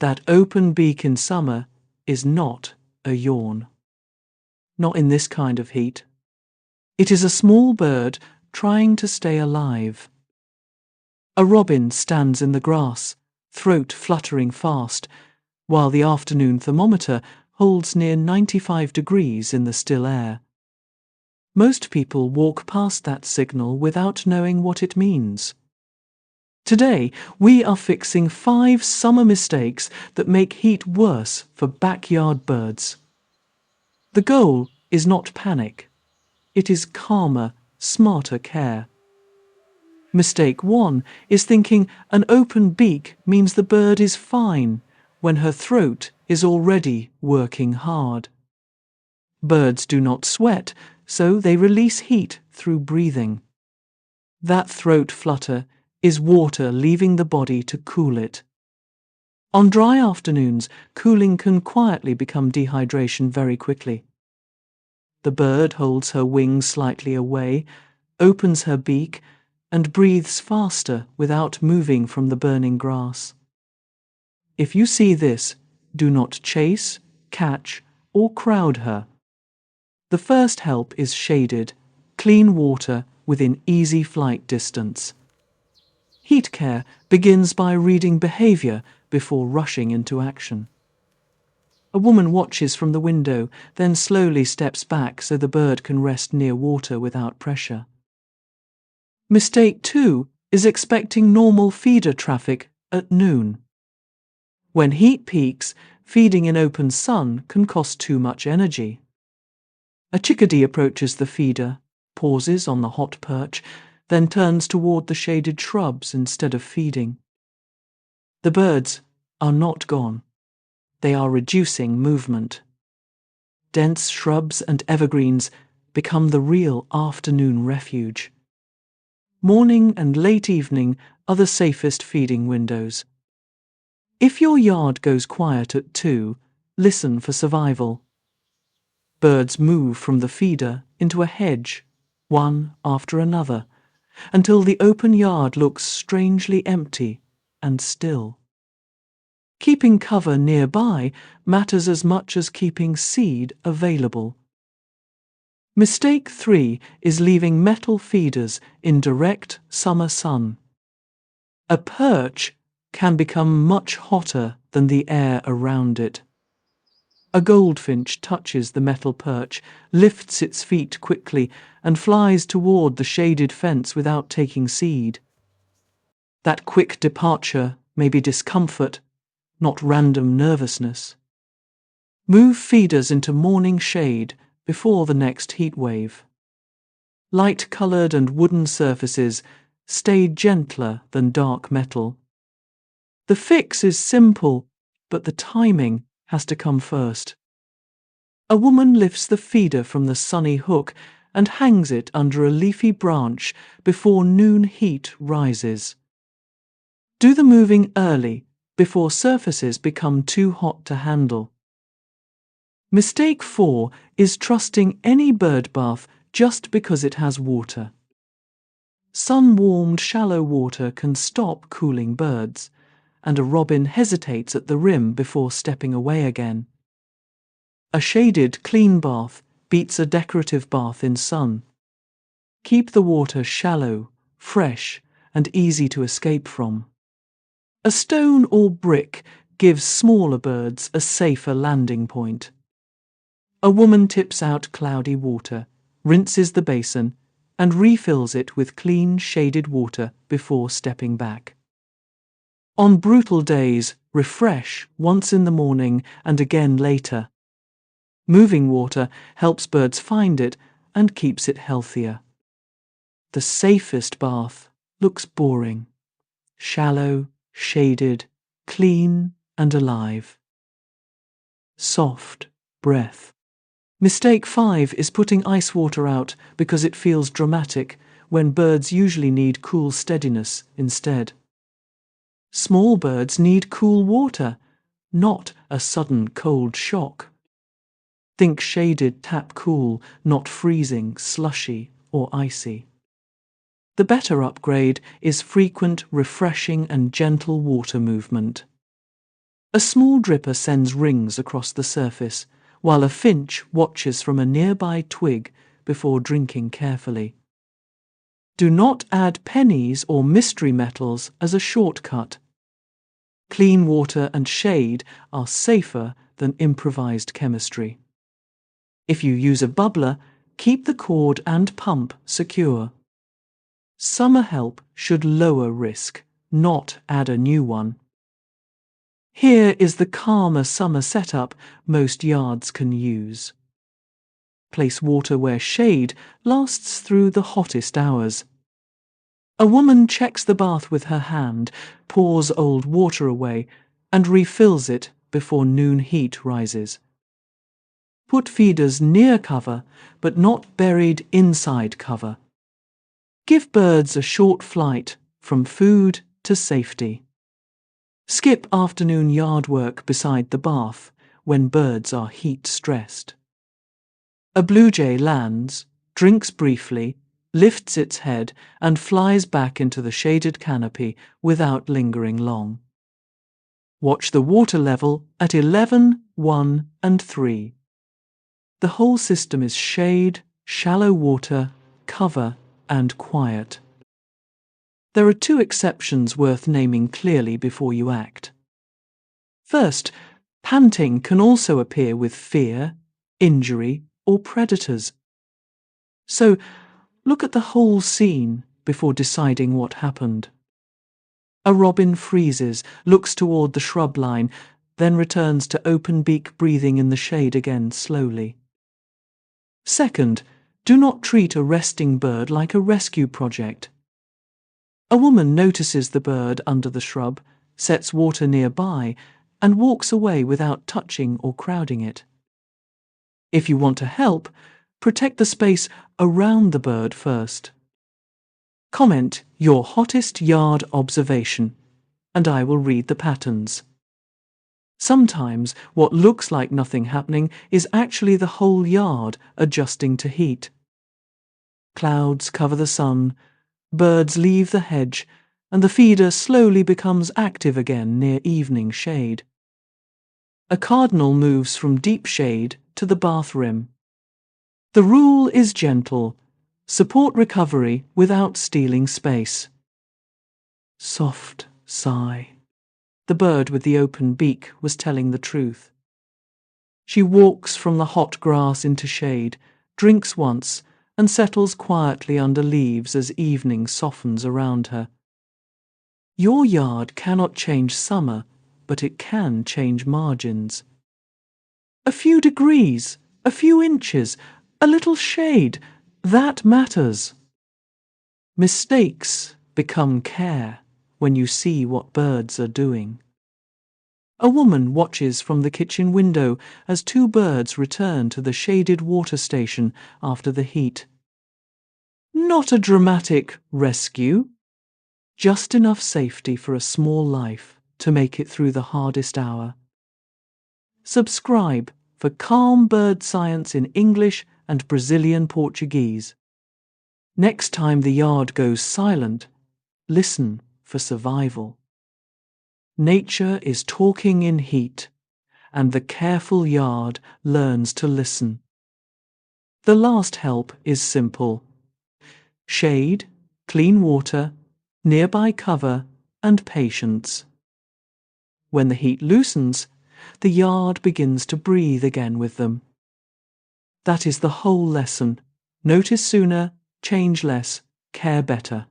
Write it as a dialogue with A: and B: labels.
A: That open beak in summer is not a yawn. Not in this kind of heat. It is a small bird trying to stay alive. A robin stands in the grass, throat fluttering fast, while the afternoon thermometer holds near 95 degrees in the still air. Most people walk past that signal without knowing what it means. Today, we are fixing 5 summer mistakes that make heat worse for backyard birds. The goal is not panic. It is calmer, smarter care. Mistake 1 is thinking an open beak means the bird is fine when her throat is already working hard. Birds do not sweat, so they release heat through breathing. That throat flutter is water leaving the body to cool it. On dry afternoons, cooling can quietly become dehydration very quickly. The bird holds her wings slightly away, opens her beak, and breathes faster without moving from the burning grass. If you see this, do not chase, catch, or crowd her. The first help is shaded, clean water within easy flight distance. Heat care begins by reading behavior before rushing into action. A woman watches from the window, then slowly steps back so the bird can rest near water without pressure. Mistake 2 is expecting normal feeder traffic at noon. When heat peaks, feeding in open sun can cost too much energy. A chickadee approaches the feeder, pauses on the hot perch, then turns toward the shaded shrubs instead of feeding. The birds are not gone. They are reducing movement. Dense shrubs and evergreens become the real afternoon refuge. Morning and late evening are the safest feeding windows. If your yard goes quiet at 2, listen for survival. Birds move from the feeder into a hedge, one after another, until the open yard looks strangely empty and still. Keeping cover nearby matters as much as keeping seed available. Mistake 3 is leaving metal feeders in direct summer sun. A perch can become much hotter than the air around it. A goldfinch touches the metal perch, lifts its feet quickly, and flies toward the shaded fence without taking seed. That quick departure may be discomfort, not random nervousness. Move feeders into morning shade before the next heat wave. Light-coloured and wooden surfaces stay gentler than dark metal. The fix is simple, but the timing has to come first. A woman lifts the feeder from the sunny hook and hangs it under a leafy branch before noon heat rises. Do the moving early, before surfaces become too hot to handle. Mistake 4 is trusting any bird bath just because it has water. Sun-warmed shallow water can stop cooling birds, and a robin hesitates at the rim before stepping away again. A shaded, clean bath beats a decorative bath in sun. Keep the water shallow, fresh, and easy to escape from. A stone or brick gives smaller birds a safer landing point. A woman tips out cloudy water, rinses the basin, and refills it with clean, shaded water before stepping back. On brutal days, refresh once in the morning and again later. Moving water helps birds find it and keeps it healthier. The safest bath looks boring. Shallow, shaded, clean and alive. Soft breath. Mistake 5 is putting ice water out because it feels dramatic when birds usually need cool steadiness instead. Small birds need cool water, not a sudden cold shock. Think shaded tap cool, not freezing, slushy or icy. The better upgrade is frequent, refreshing and gentle water movement. A small dripper sends rings across the surface, while a finch watches from a nearby twig before drinking carefully. Do not add pennies or mystery metals as a shortcut. Clean water and shade are safer than improvised chemistry. If you use a bubbler, keep the cord and pump secure. Summer help should lower risk, not add a new one. Here is the calmer summer setup most yards can use. Place water where shade lasts through the hottest hours. A woman checks the bath with her hand, pours old water away, and refills it before noon heat rises. Put feeders near cover, but not buried inside cover. Give birds a short flight from food to safety. Skip afternoon yard work beside the bath when birds are heat-stressed. A blue jay lands, drinks briefly, lifts its head, and flies back into the shaded canopy without lingering long. Watch the water level at 11, 1, and 3. The whole system is shade, shallow water, cover, and quiet. There are 2 exceptions worth naming clearly before you act. First, panting can also appear with fear, injury, or predators. So, look at the whole scene before deciding what happened. A robin freezes, looks toward the shrub line, then returns to open-beak breathing in the shade again slowly. Second, do not treat a resting bird like a rescue project. A woman notices the bird under the shrub, sets water nearby, and walks away without touching or crowding it. If you want to help, protect the space around the bird first. Comment your hottest yard observation, and I will read the patterns. Sometimes what looks like nothing happening is actually the whole yard adjusting to heat. Clouds cover the sun, birds leave the hedge, and the feeder slowly becomes active again near evening shade. A cardinal moves from deep shade to the bath rim. The rule is gentle. Support recovery without stealing space. Soft sigh. The bird with the open beak was telling the truth. She walks from the hot grass into shade, drinks once, and settles quietly under leaves as evening softens around her. Your yard cannot change summer, but it can change margins. A few degrees, a few inches, a little shade, that matters. Mistakes become care when you see what birds are doing. A woman watches from the kitchen window as 2 birds return to the shaded water station after the heat. Not a dramatic rescue, just enough safety for a small life to make it through the hardest hour. Subscribe for calm bird science in English and Brazilian Portuguese. Next time the yard goes silent, listen for survival. Nature is talking in heat, and the careful yard learns to listen. The last help is simple. Shade, clean water, nearby cover, and patience. When the heat loosens, the yard begins to breathe again with them. That is the whole lesson. Notice sooner, change less, care better.